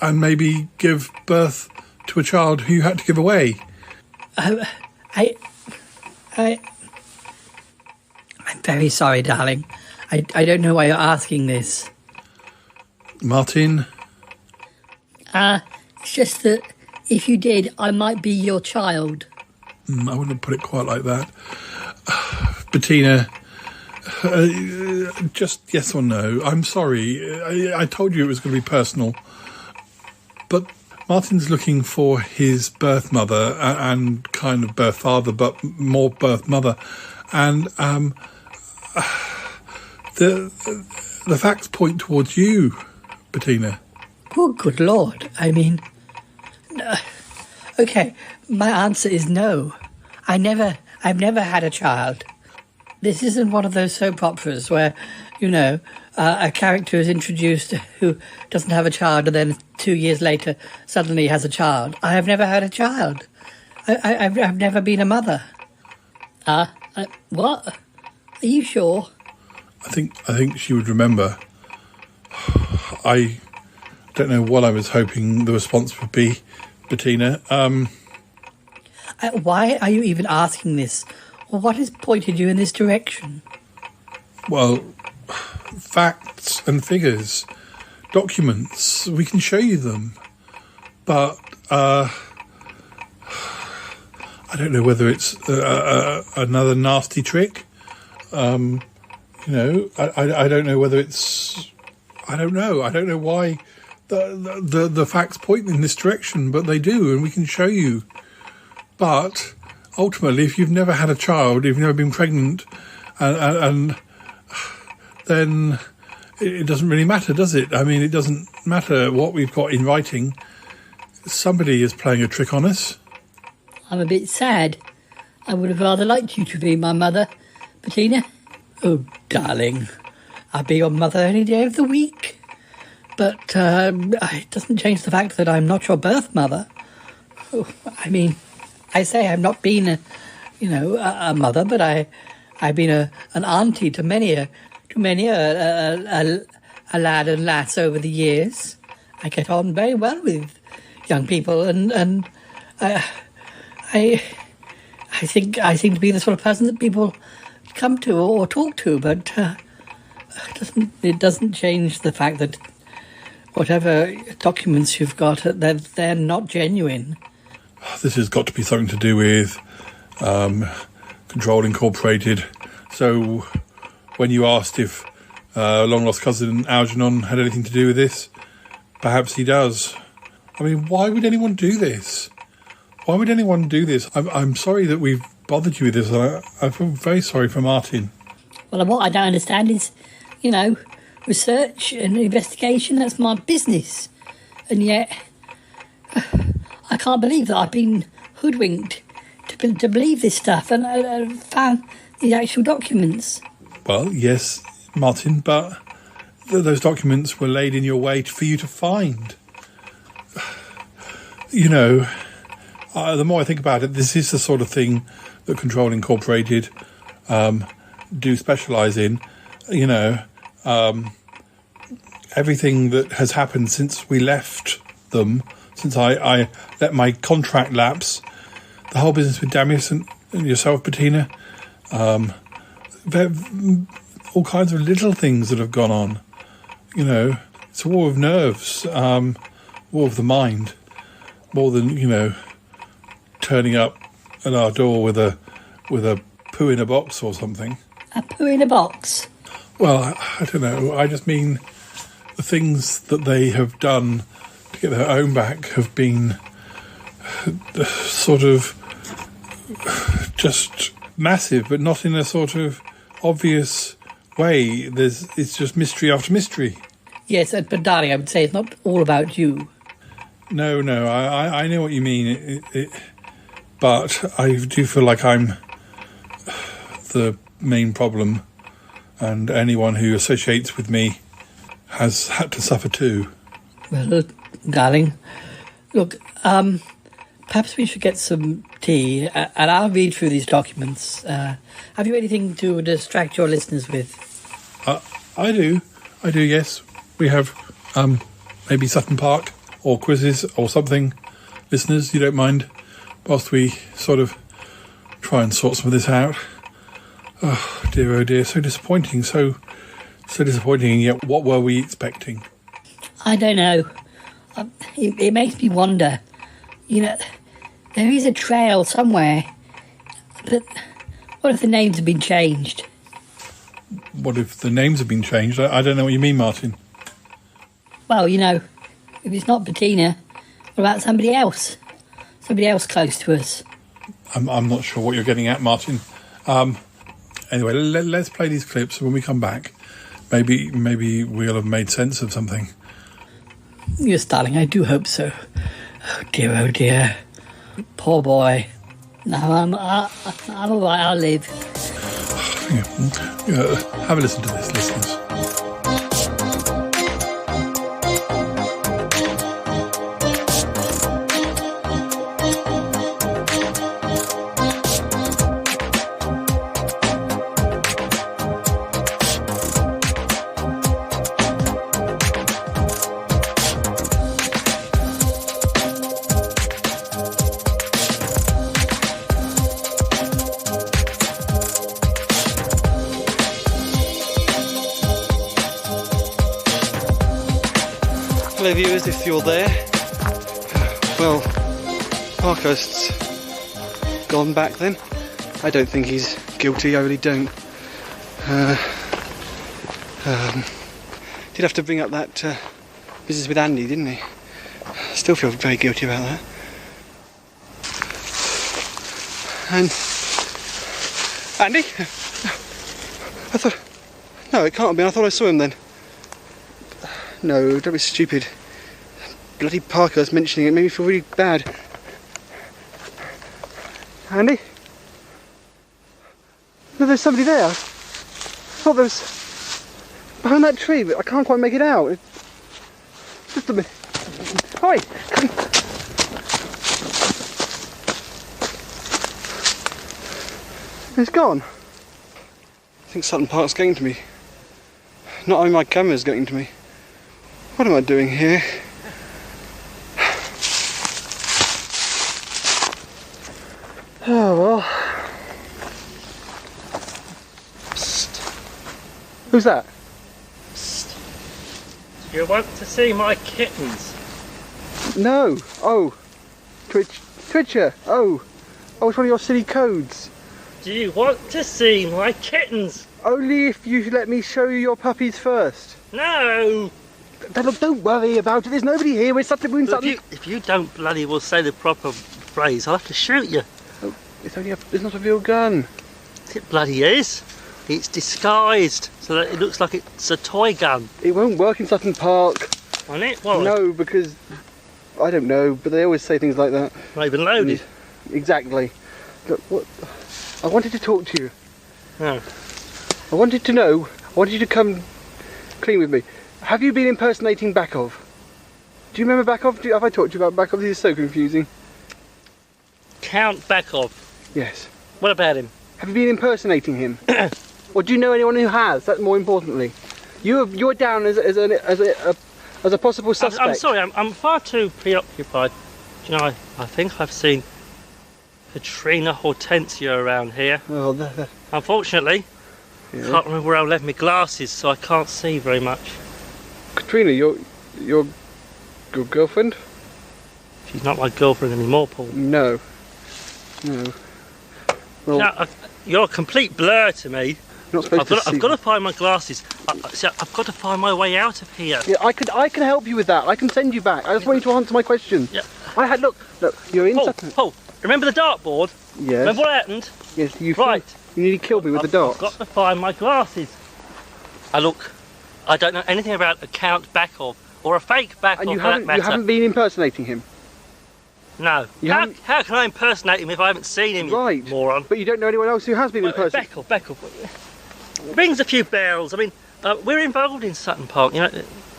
and maybe give birth to a child who you had to give away? I'm very sorry, darling. I don't know why you're asking this. Martin? It's just that if you did, I might be your child. I wouldn't have put it quite like that. Bettina, just yes or no. I'm sorry. I told you it was going to be personal. But Martin's looking for his birth mother and kind of birth father, but more birth mother. And the facts point towards you, Bettina. Oh, good Lord. I mean... Okay, my answer is no. I've never had a child. This isn't one of those soap operas where, a character is introduced who doesn't have a child and then 2 years later suddenly has a child. I have never had a child. I've never been a mother. What? Are you sure? I think she would remember. I don't know what I was hoping the response would be, Bettina. Why are you even asking this? Or what has pointed you in this direction? Well, facts and figures, documents, we can show you them. But I don't know whether it's another nasty trick. I don't know whether it's... I don't know why the facts point in this direction, but they do, and we can show you. But ultimately, if you've never had a child, if you've never been pregnant, and then it doesn't really matter, does it? I mean, it doesn't matter what we've got in writing. Somebody is playing a trick on us. I'm a bit sad. I would have rather liked you to be my mother, Bettina. Oh, darling, I'll be your mother any day of the week. But it doesn't change the fact that I'm not your birth mother. Oh, I mean, I say I've not been a mother, but I've been an auntie to many a lad and lass over the years. I get on very well with young people, and I think I seem to be the sort of person that people come to or talk to, but it doesn't change the fact that whatever documents you've got, they're not genuine. This has got to be something to do with Control Incorporated. So when you asked if long lost cousin Algernon had anything to do with this, perhaps he does. I mean, why would anyone do this? Why would anyone do this? I'm sorry that we've bothered you with this. I feel very sorry for Martin. Well, what I don't understand is, research and investigation, that's my business. And yet, I can't believe that I've been hoodwinked to believe this stuff and I found the actual documents. Well, yes, Martin, but those documents were laid in your way for you to find. The more I think about it, this is the sort of thing that Control Incorporated do specialise in. Everything that has happened since we left them, since I let my contract lapse, the whole business with Damius and yourself, Bettina, all kinds of little things that have gone on. It's a war of nerves, war of the mind, more than, turning up at our door with a poo in a box or something. A poo in a box? Well, I don't know. I just mean the things that they have done to get their own back have been sort of just massive, but not in a sort of obvious way. It's just mystery after mystery. Yes, but darling, I would say it's not all about you. No, I know what you mean. But I do feel like I'm the main problem, and anyone who associates with me has had to suffer too. Well, darling, look, perhaps we should get some tea, and I'll read through these documents. Have you anything to distract your listeners with? I do, yes. We have maybe Sutton Park or quizzes or something. Listeners, you don't mind, whilst we sort of try and sort some of this out. Oh dear, so disappointing, so disappointing, and yet what were we expecting? I don't know. It makes me wonder. There is a trail somewhere, but what if the names have been changed? What if the names have been changed? I don't know what you mean, Martin. Well, if it's not Bettina, what about somebody else? Somebody else close to us. I'm not sure what you're getting at, Martin. Anyway, let's play these clips, and when we come back, maybe we'll have made sense of something. Yes, darling, I do hope so. Oh dear. Poor boy. No, I'm all right, I'll live. Have a listen to this, listeners. Hello viewers, if you're there. Well, Parkhurst's gone back then. I don't think he's guilty, I really don't. Did have to bring up that business with Andy, didn't he? Still feel very guilty about that. And Andy? No, it can't have been. I thought I saw him then. No, don't be stupid. Bloody Parker's mentioning it made me feel really bad. Andy? No, there's somebody there. I thought there was behind that tree, but I can't quite make it out. Just a minute. Oi! Come. It's gone. I think Sutton Park's getting to me. Not only my camera's getting to me. What am I doing here? Oh well. Psst. Who's that? Psst. You want to see my kittens? No. Oh. Twitcher. Oh. Oh, it's one of your silly codes. Do you want to see my kittens? Only if you let me show you your puppies first. No! Look, don't worry about it. There's nobody here. We're Sutton. If you don't bloody well say the proper phrase, I'll have to shoot you. It's not a real gun. It bloody is. It's disguised so that it looks like it's a toy gun. It won't work in Sutton Park. Won't it? Why? No, because I don't know, but they always say things like that. Not even loaded. Exactly. Look, what? I wanted to talk to you. No. I wanted to know. I wanted you to come clean with me. Have you been impersonating Bakov? Do you remember Bakov? Have I talked to you about Bakov? This is so confusing. Count Bakov. Yes. What about him? Have you been impersonating him? Or do you know anyone who has? That's more importantly. You're down as a possible suspect. I'm sorry. I'm far too preoccupied. Do you know? I think I've seen Katrina Hortensia around here. Oh, unfortunately, I can't remember where I left my glasses, so I can't see very much. Katrina, your girlfriend? She's not my girlfriend anymore, Paul. No. No. Well, now, you're a complete blur to me. Not supposed to see. I've got to find my glasses. I've got to find my way out of here. Yeah, I can help you with that. I can send you back. I just want you to answer my question. Yeah. Look, you're in. Paul, remember the dartboard? Yes. Remember what happened? Yes, you nearly killed me with the darts. I've got to find my glasses. Look, I don't know anything about a Count Bakov or a fake Bakov And you for that matter. haven't been impersonating him? No. How can I impersonate him if I haven't seen him, right. you moron? But you don't know anyone else who has been impersonating? Bakov. Rings a few bells. I mean, we're involved in Sutton Park, you know.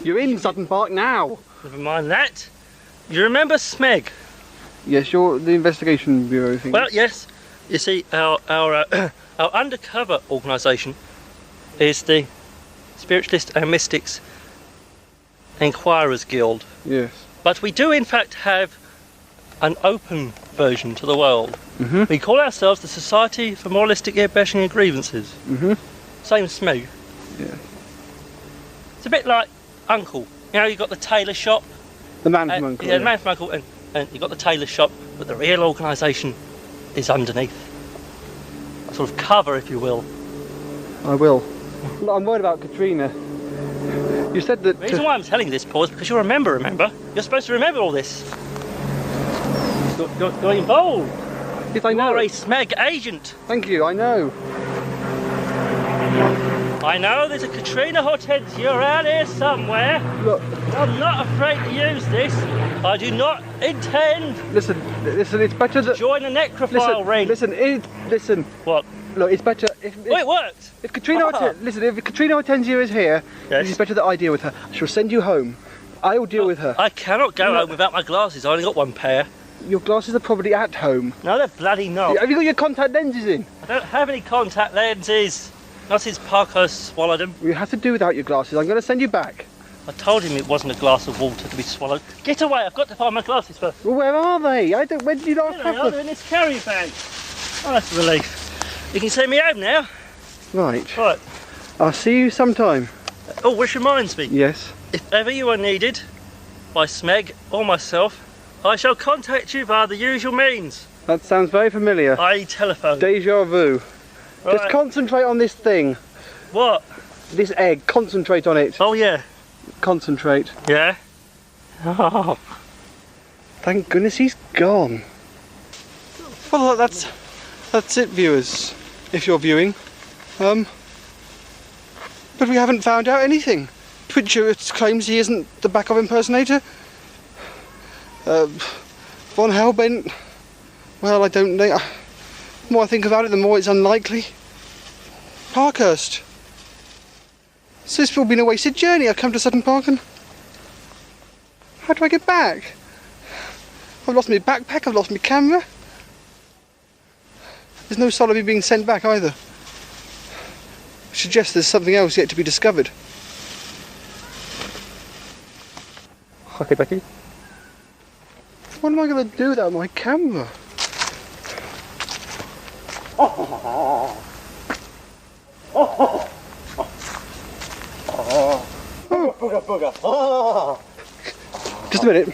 You're in Sutton Park now. Never mind that. You remember Smeg? Yes, you're the investigation bureau thing. Well, yes. You see, our undercover organisation is the Spiritualist and Mystics Enquirers Guild. Yes. But we do, in fact, have an open version to the world. Mm-hmm. We call ourselves the Society for Moralistic Ear-Bashing and Grievances. Mm-hmm. Same as Smeg. Yeah. It's a bit like Uncle. You know, you've got the tailor shop. The man from Uncle. Yeah, the man from Uncle. And you've got the tailor shop, but the real organisation is underneath. A sort of cover, if you will. I will. Look, I'm worried about Katrina. You said that... The reason why I'm telling you this, Paul, is because you're a member, remember? You're supposed to remember all this. You're involved. Yes, I know. You're a Smeg agent. Thank you, I know. I know there's a Katrina Hortensia around here somewhere. Look. I'm not afraid to use this. I do not intend... Listen, it's better that... Join the necrophile ring. Listen. What? Look, it's better if it worked. If Katrina if Katrina Hortensia is here, it's better that I deal with her. She'll send you home. I will deal with her. I cannot go home without my glasses. I only got one pair. Your glasses are probably at home. No, they're bloody not. Have you got your contact lenses in? I don't have any contact lenses. Not since Parker swallowed them. You have to do without your glasses. I'm going to send you back. I told him it wasn't a glass of water to be swallowed. Get away! I've got to find my glasses first. Well, where are they? When did you last have them? They're in this carry bag. Oh, that's a relief. You can send me home now. Right. Right. I'll see you sometime. Oh, which reminds me. Yes. If ever you are needed by Smeg or myself, I shall contact you via the usual means. That sounds very familiar. I telephone. Deja vu. Right. Just concentrate on this thing. What? This egg. Concentrate on it. Oh, yeah. Concentrate. Yeah? Oh. Thank goodness he's gone. Well, that's it, viewers. If you're viewing. But we haven't found out anything. Twitcher claims he isn't the Bakov impersonator. Von Hellbent. Well, I don't know. The more I think about it, the more it's unlikely. Parkhurst. So this will be a wasted journey. I've come to Sutton Park and... How do I get back? I've lost my backpack, I've lost my camera. There's no sign of me being sent back either. Which suggests there's something else yet to be discovered. Okay, Becky. What am I going to do without my camera? Just a minute.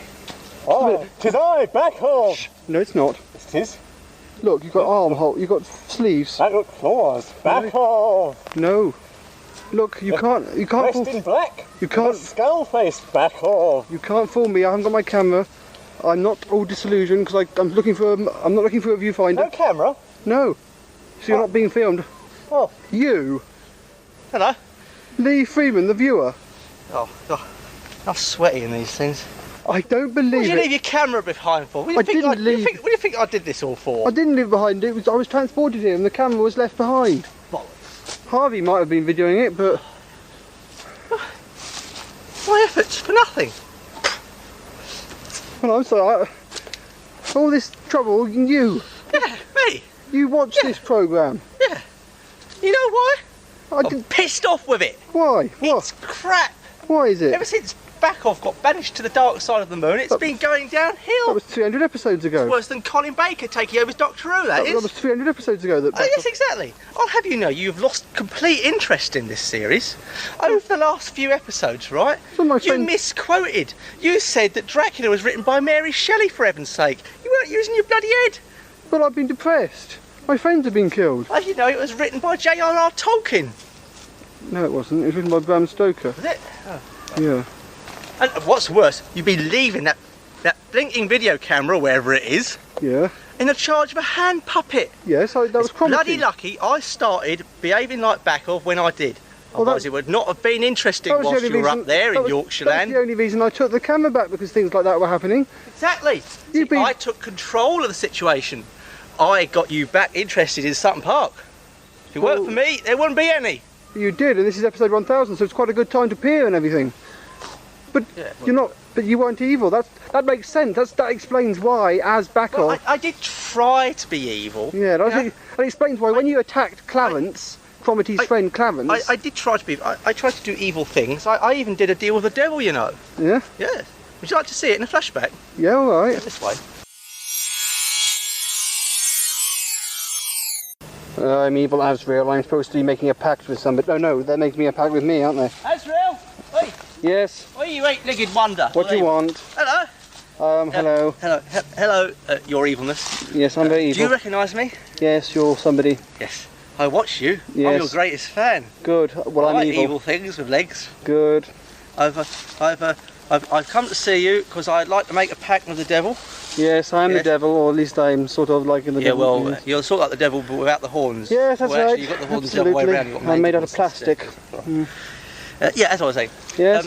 Tis I, Bakov! Shh. No, it's not. Yes, it is. Look, you've got armhole, you've got sleeves. That look claws. Bakov! No. Look, you can't Dressed in black. You can't. Skull face, Bakov. You can't fool me. I haven't got my camera. I'm not all disillusioned because I'm looking for. I'm not looking for a viewfinder. No camera? No. So you're not being filmed. Oh. You. Hello. Lee Freeman, the viewer. Oh, God. I'm sweaty in these things. I don't believe What did you it. leave your camera behind for? What do I didn't leave. What do you think I did this all for? I didn't leave behind. I was transported here, and the camera was left behind. Harvey might have been videoing it, but my efforts for nothing. Well, I'm sorry. All this trouble, you. Yeah, me. You watched this programme. Yeah. You know why? I'm pissed off with it. Why? It's crap. Why is it? Ever since Backoff got banished to the dark side of the moon, it's been going downhill. That was 300 episodes ago. It's worse than Colin Baker taking over Doctor Who, that is. That was 300 episodes ago. Yes, exactly. I'll have you know, you've lost complete interest in this series. Over the last few episodes, right? You misquoted. You said that Dracula was written by Mary Shelley, for heaven's sake. You weren't using your bloody head. Well, I've been depressed. My friends have been killed. Oh, you know, it was written by J.R.R. Tolkien. No, it wasn't. It was written by Bram Stoker. Was it? Oh. Yeah. And what's worse, you've been leaving that blinking video camera, wherever it is, Yeah. in the charge of a hand puppet. Yes, that was promising. Bloody lucky I started behaving like Backoff when I did. Otherwise it would not have been interesting whilst you were up there in Yorkshire That was land. the only reason I took the camera back, because things like that were happening. Exactly. See, I took control of the situation. I got you back interested in Sutton Park. If it weren't for me, there wouldn't be any. You did, and this is episode 1000, so it's quite a good time to peer and everything. But you're not. But you weren't evil. That makes sense. That explains why, as Backoff. Well, I did try to be evil. Yeah, that explains why when you attacked Clarence, Cromitty's friend Clarence. I did try to be. I tried to do evil things. I even did a deal with the devil, you know. Yeah. Yeah. Would you like to see it in a flashback? Yeah, all right. This way. I'm evil Asriel. I'm supposed to be making a pact with somebody. No, they're making me a pact with me, aren't they? Asriel, oi. Yes. Oi, you eight-legged wonder. What do you want? Hello. Hello. Hello, your evilness. Yes, I'm very evil. Do you recognise me? Yes, you're somebody. Yes. I watch you. Yes. I'm your greatest fan. Good. Well, I I'm like evil. evil things with legs. Good. I've come to see you because I'd like to make a pact with the devil. Yes, I am the devil, or at least I'm sort of like in the devil. Yeah, well, yes. you're sort of like the devil but without the horns. Yes, that's well, right. Actually, you've got the horns the other way around. You've got I'm made out of plastic. Mm. Yeah, as I was saying. Yes.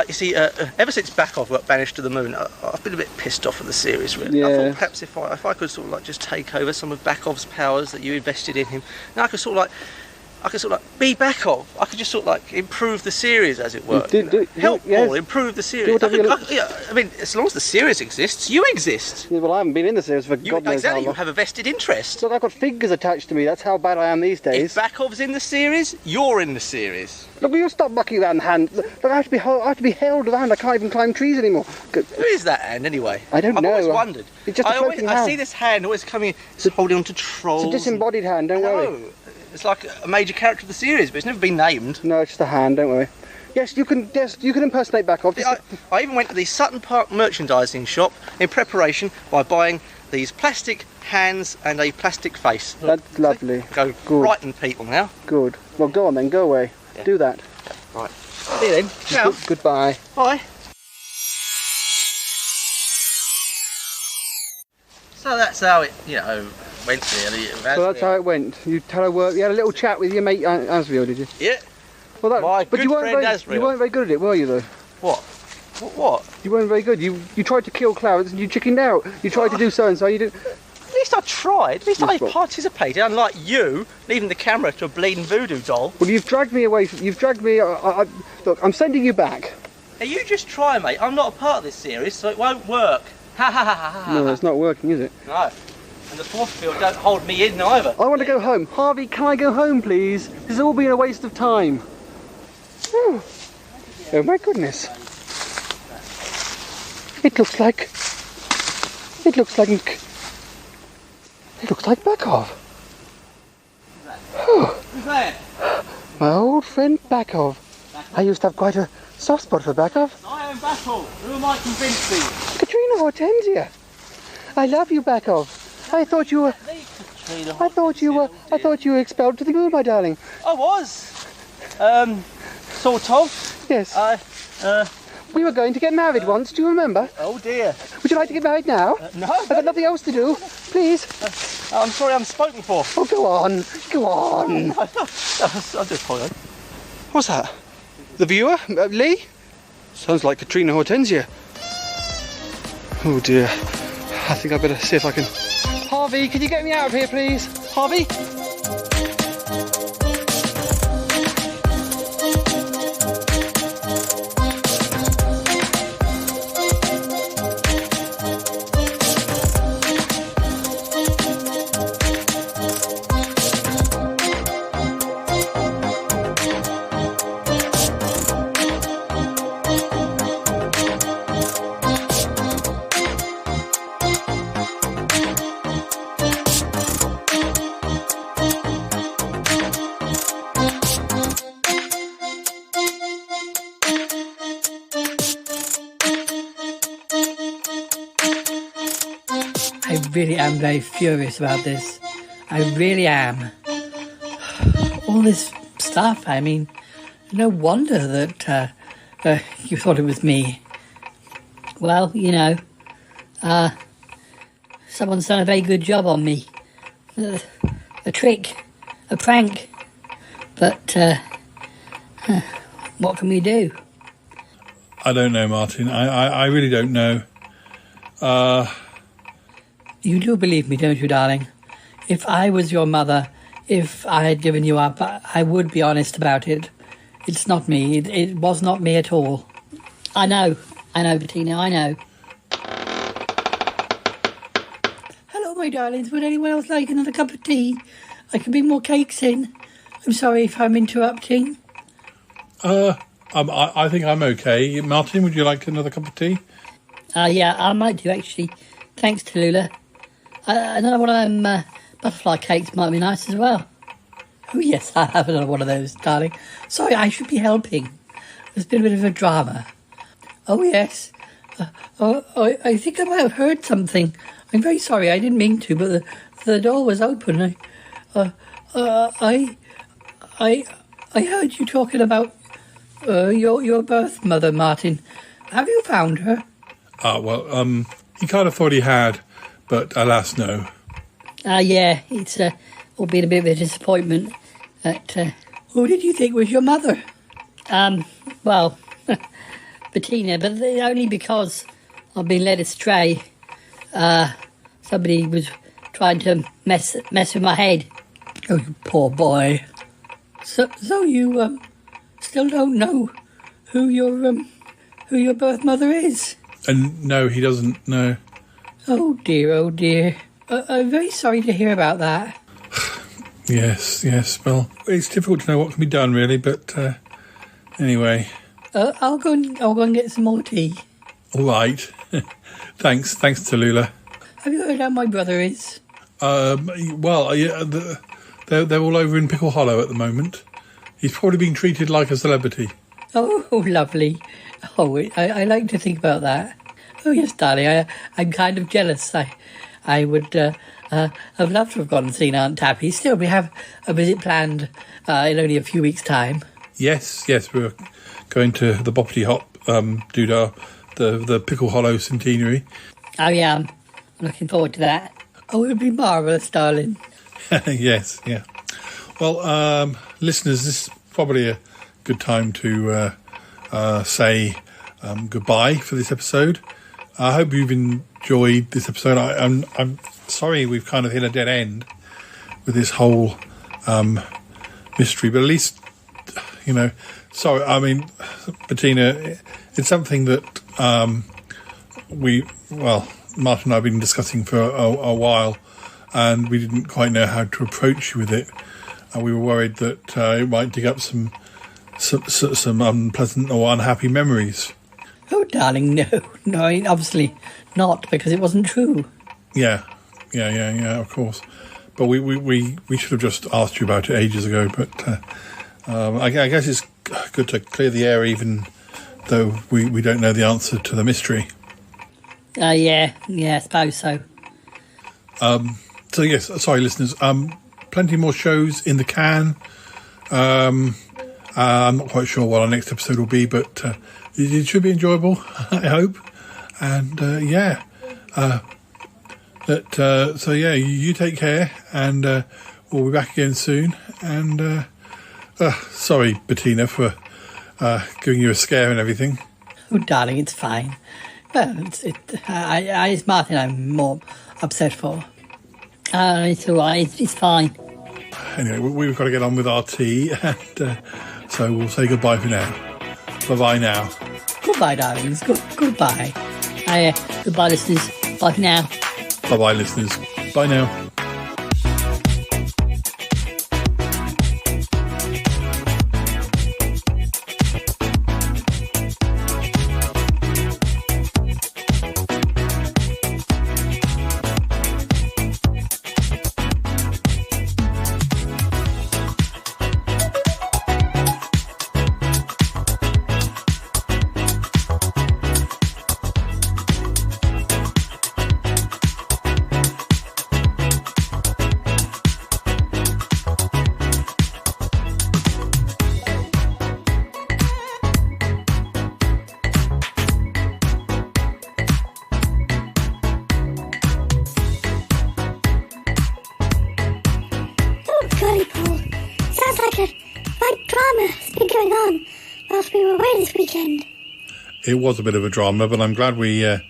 You see, ever since Backoff got banished to the moon, I've been a bit pissed off with the series, really. Yeah. I thought perhaps if I could sort of like just take over some of Backoff's powers that you invested in him, now I could sort of like be Backoff. I could just sort of like improve the series, as it were. Help Paul improve the series. I mean, as long as the series exists, you exist. Yeah, well, I haven't been in the series for God knows how Exactly, long. you have a vested interest. Look, I've got figures attached to me. That's how bad I am these days. If Backoff's in the series, you're in the series. Look, will you stop mucking around the hand? Look, I have to be held around. I can't even climb trees anymore. Who is that hand, anyway? I don't know. I've always wondered. It's just a floating hand. I see this hand always coming, holding on to trolls. It's a disembodied hand, don't worry. It's like a major character of the series, but it's never been named. No, it's just a hand, don't worry. Yes, you can impersonate Backoff. I even went to the Sutton Park merchandising shop in preparation by buying these plastic hands and a plastic face. That's lovely. Go frighten people now. Good. Well, go on then, go away. Yeah. Do that. Right. See you then. Ciao. Goodbye. Bye. So that's how it, went really. So that's how it went. You had a little chat with your mate Asriel, did you? Yeah. Well, My good friend Asriel. You weren't very good at it, were you, though? What? What? You weren't very good. You tried to kill Clarence and you chickened out. You tried to do so and so. You didn't. At least I tried. At least I participated. Unlike you, leaving the camera to a bleeding voodoo doll. Well, you've dragged me away. You've dragged me. Look, I'm sending you back. Hey, you just try, mate. I'm not a part of this series, so it won't work. Ha ha ha ha ha. No, it's not working, is it? No. And the force field don't hold me in either. I want to go home. Harvey, can I go home, please? This has all been a waste of time. Oh my goodness. It looks like Backoff. Who's that? My old friend Backoff. I used to have quite a soft spot for Backoff. I am Backoff. Who am I convincing? Katrina Hortensia. I love you, Backoff. I thought you were expelled to the moon, my darling. I was. Sort of. Yes. We were going to get married once, do you remember? Oh dear. Would you like to get married now? No. I've got nothing else to do. Please. I'm sorry I'm spoken for. Oh, go on. Go on. I do apologise. What's that? The viewer? Lee? Sounds like Katrina Hortensia. Oh dear. I think I better see if I can... Harvey, can you get me out of here, please? Harvey? I really am very furious about this. I really am. All this stuff, I mean, no wonder that you thought it was me. Well, you know, someone's done a very good job on me. A trick, a prank. But what can we do? I don't know, Martin. I really don't know. You do believe me, don't you, darling? If I was your mother, if I had given you up, I would be honest about it. It's not me. It was not me at all. I know, Bettina, I know. Hello, my darlings. Would anyone else like another cup of tea? I can bring more cakes in. I'm sorry if I'm interrupting. I think I'm okay. Martin, would you like another cup of tea? Yeah, I might do, actually. Thanks, Tallulah. Another one of them butterfly cakes might be nice as well. Oh, yes, I'll have another one of those, darling. Sorry, I should be helping. There's been a bit of a drama. Oh, yes. I think I might have heard something. I'm very sorry, I didn't mean to, but the door was open. I heard you talking about your birth mother, Martin. Have you found her? He kind of thought he had, but alas, no. Yeah, it's all been a bit of a disappointment. Who did you think was your mother? Well, Bettina, but only because I've been led astray. Somebody was trying to mess with my head. Oh, you poor boy. So you still don't know who your birth mother is? And no, he doesn't know. Oh dear. I'm very sorry to hear about that. Yes. Well, it's difficult to know what can be done, really. But anyway. I'll go and get some more tea. All right. Thanks, Tallulah. Have you heard how my brother is? Well, yeah, they're all over in Pickle Hollow at the moment. He's probably being treated like a celebrity. Oh, lovely. Oh, I like to think about that. Oh, yes, darling, I'm kind of jealous. I would have loved to have gone and seen Aunt Tappy. Still, we have a visit planned in only a few weeks' time. Yes, we're going to the Boppity Hop Doodah, the Pickle Hollow centenary. Oh, yeah, I'm looking forward to that. Oh, it would be marvellous, darling. Yes, yeah. Well, listeners, this is probably a good time to say goodbye for this episode. I hope you've enjoyed this episode. I'm sorry we've kind of hit a dead end with this whole mystery, but at least, you know, sorry, I mean, Bettina, it's something that Martin and I have been discussing for a while, and we didn't quite know how to approach you with it. We were worried that it might dig up some unpleasant or unhappy memories. Oh, darling, no, obviously not, because it wasn't true. Yeah, of course. But we should have just asked you about it ages ago. But I guess it's good to clear the air, even though we don't know the answer to the mystery. Yeah, I suppose so. So yes, sorry, listeners. Plenty more shows in the can. I'm not quite sure what our next episode will be, but it should be enjoyable, I hope. And so you take care, and we'll be back again soon. And sorry, Bettina, for giving you a scare and everything. Oh, darling, it's fine. Well, it's Martin I'm more upset for. It's all right. It's fine. Anyway, we've got to get on with our tea, and so we'll say goodbye for now. Bye-bye now. Goodbye, darlings. Goodbye. Goodbye, listeners. Bye for now. Bye-bye, listeners. Bye now. Golly, Paul. Sounds like a right drama has been going on whilst we were away this weekend. It was a bit of a drama, but I'm glad we, even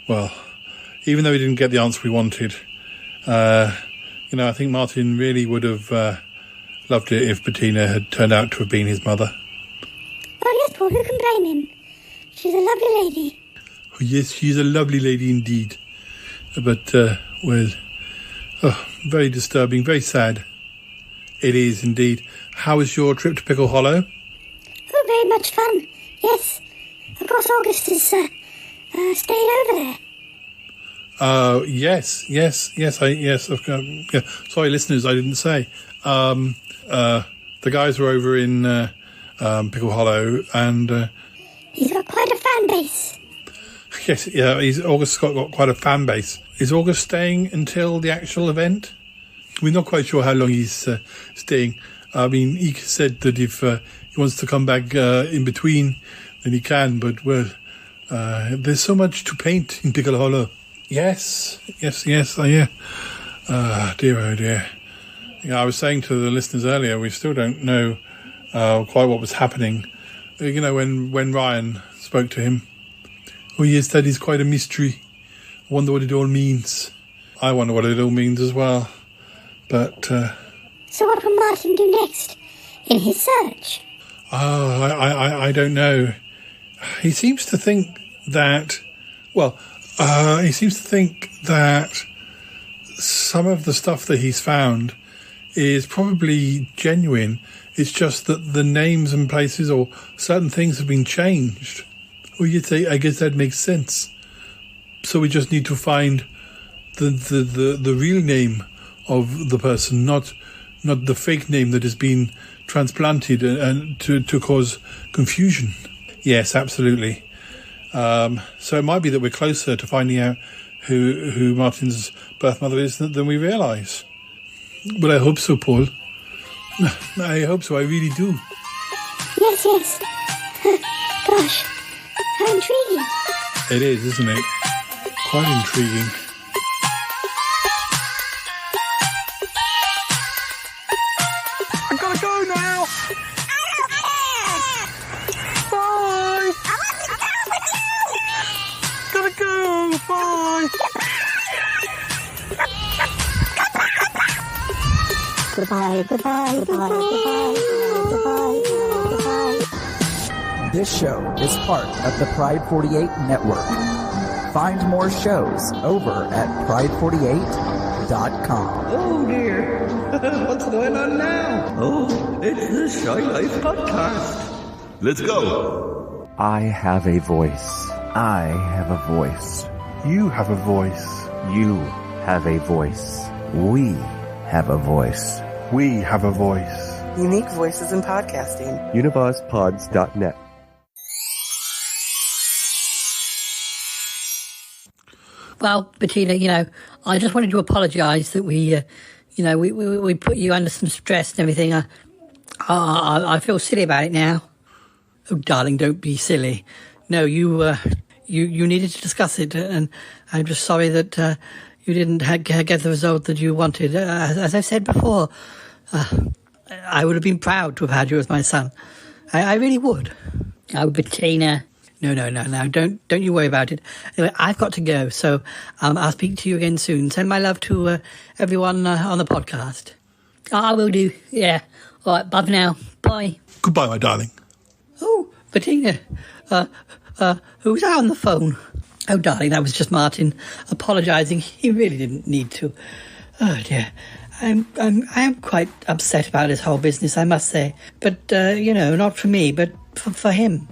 though we didn't get the answer we wanted, I think Martin really would have loved it if Bettina had turned out to have been his mother. Oh, yes, Paul, who can blame him? She's a lovely lady. Oh, yes, she's a lovely lady indeed. But, very disturbing, very sad. It is indeed. How was your trip to Pickle Hollow? Oh, very much fun. Yes. Of course, August has stayed over there. Yes. Sorry, listeners, I didn't say. The guys were over in Pickle Hollow, and he's got quite a fan base. Yes, yeah. August's got quite a fan base. Is August staying until the actual event? We're not quite sure how long he's staying. I mean, he said that if he wants to come back in between, then he can. But there's so much to paint in Pickle Hollow. Yes. Dear, oh dear. Yeah, I was saying to the listeners earlier, we still don't know quite what was happening. When Ryan spoke to him. Oh yes, that is quite a mystery. I wonder what it all means. I wonder what it all means as well. But so what will Martin do next in his search? I don't know. He seems to think that. He seems to think that some of the stuff that he's found is probably genuine. It's just that the names and places or certain things have been changed. Well, you'd say, I guess that makes sense. So we just need to find the real name of the person, not the fake name that has been transplanted and to cause confusion. Yes, absolutely. So it might be that we're closer to finding out who Martin's birth mother is than we realise. But I hope so, Paul. I hope so, I really do. Yes. Gosh, how intriguing. It is, isn't it? Quite intriguing. I gotta go now. Bye. Gotta go. Bye. Goodbye. This show is part of the Pride 48 network. Find more shows over at pride48.com. Oh dear, what's going on now? Oh, it's the Shy Life Podcast. Let's go. I have a voice. I have a voice. You have a voice. You have a voice. We have a voice. We have a voice. Unique voices in podcasting. UnivazPods.net. Well, Bettina, I just wanted to apologise that we put you under some stress and everything. I feel silly about it now. Oh, darling, don't be silly. No, you needed to discuss it, and I'm just sorry that you didn't get the result that you wanted. As I've said before, I would have been proud to have had you as my son. I really would. Oh, Bettina. No. Don't you worry about it. Anyway, I've got to go, so I'll speak to you again soon. Send my love to everyone on the podcast. I will do. Yeah. All right. Bye for now. Bye. Goodbye, my darling. Oh, Bettina. Who's that on the phone? Oh, darling, that was just Martin apologising. He really didn't need to. Oh dear. I am quite upset about his whole business, I must say. But not for me, but for him.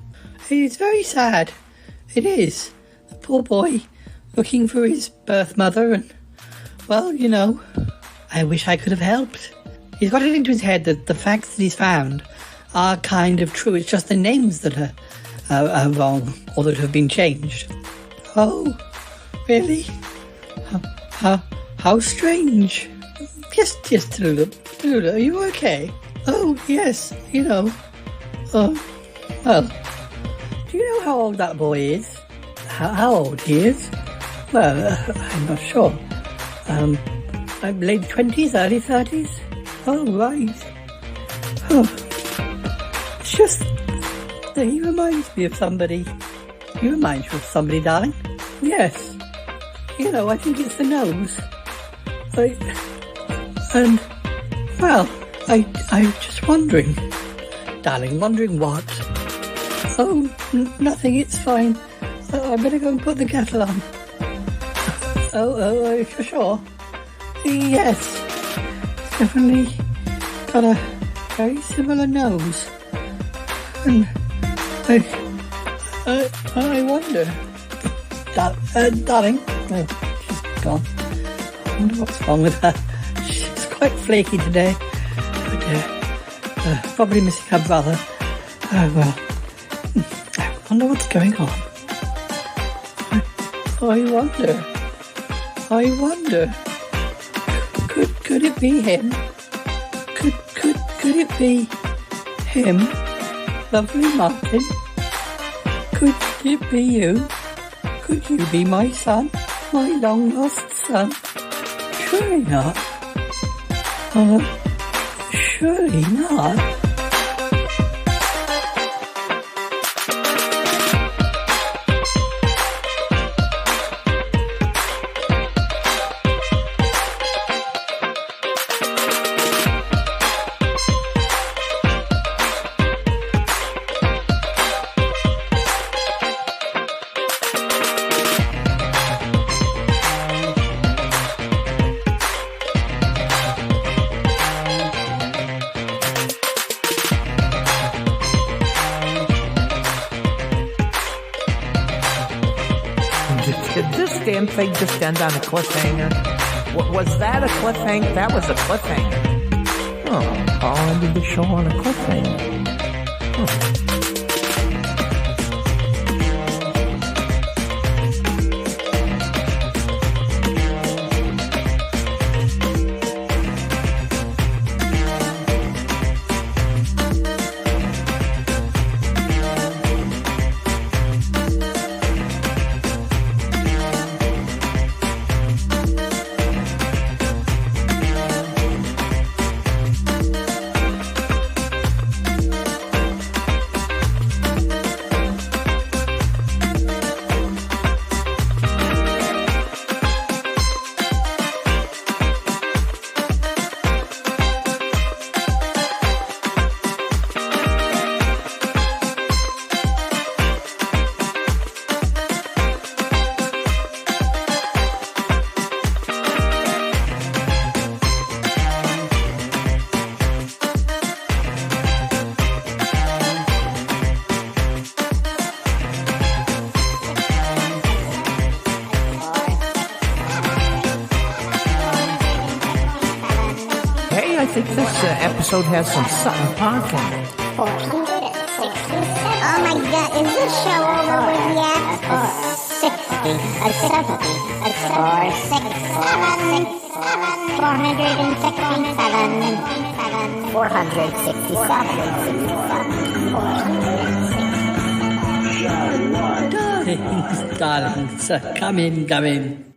It's very sad. It is. The poor boy looking for his birth mother and, well, I wish I could have helped. He's got it into his head that the facts that he's found are kind of true. It's just the names that are wrong or that have been changed. Oh, really? How strange. Yes, Tallulah, are you okay? Oh, yes, well, do you know how old that boy is? How old he is? Well, I'm not sure. Late 20s, early 30s? Oh, right. Oh, it's just that he reminds me of somebody. He reminds you of somebody, darling? Yes. I think it's the nose. I'm just wondering. Darling, wondering what? Oh, nothing, it's fine. I better go and put the kettle on. Oh, for sure? Yes. It's definitely got a very similar nose. And I wonder... darling? Oh, she's gone. I wonder what's wrong with her. She's quite flaky today. Oh dear. Probably missing her brother. Oh well. I wonder what's going on. I wonder. Could it be him? Could it be him? Lovely Martin? Could it be you? Could you be my son? My long lost son? Surely not. Surely not. Damn thing just end on a cliffhanger? Was that a cliffhanger? That was a cliffhanger. Oh, Paul ended the show on a cliffhanger. I think this episode has some Sutton Park in it. 467. Oh my god, is this show over with yet? A 60, a 70, a 467, 467, 467, 467. darlings, come in.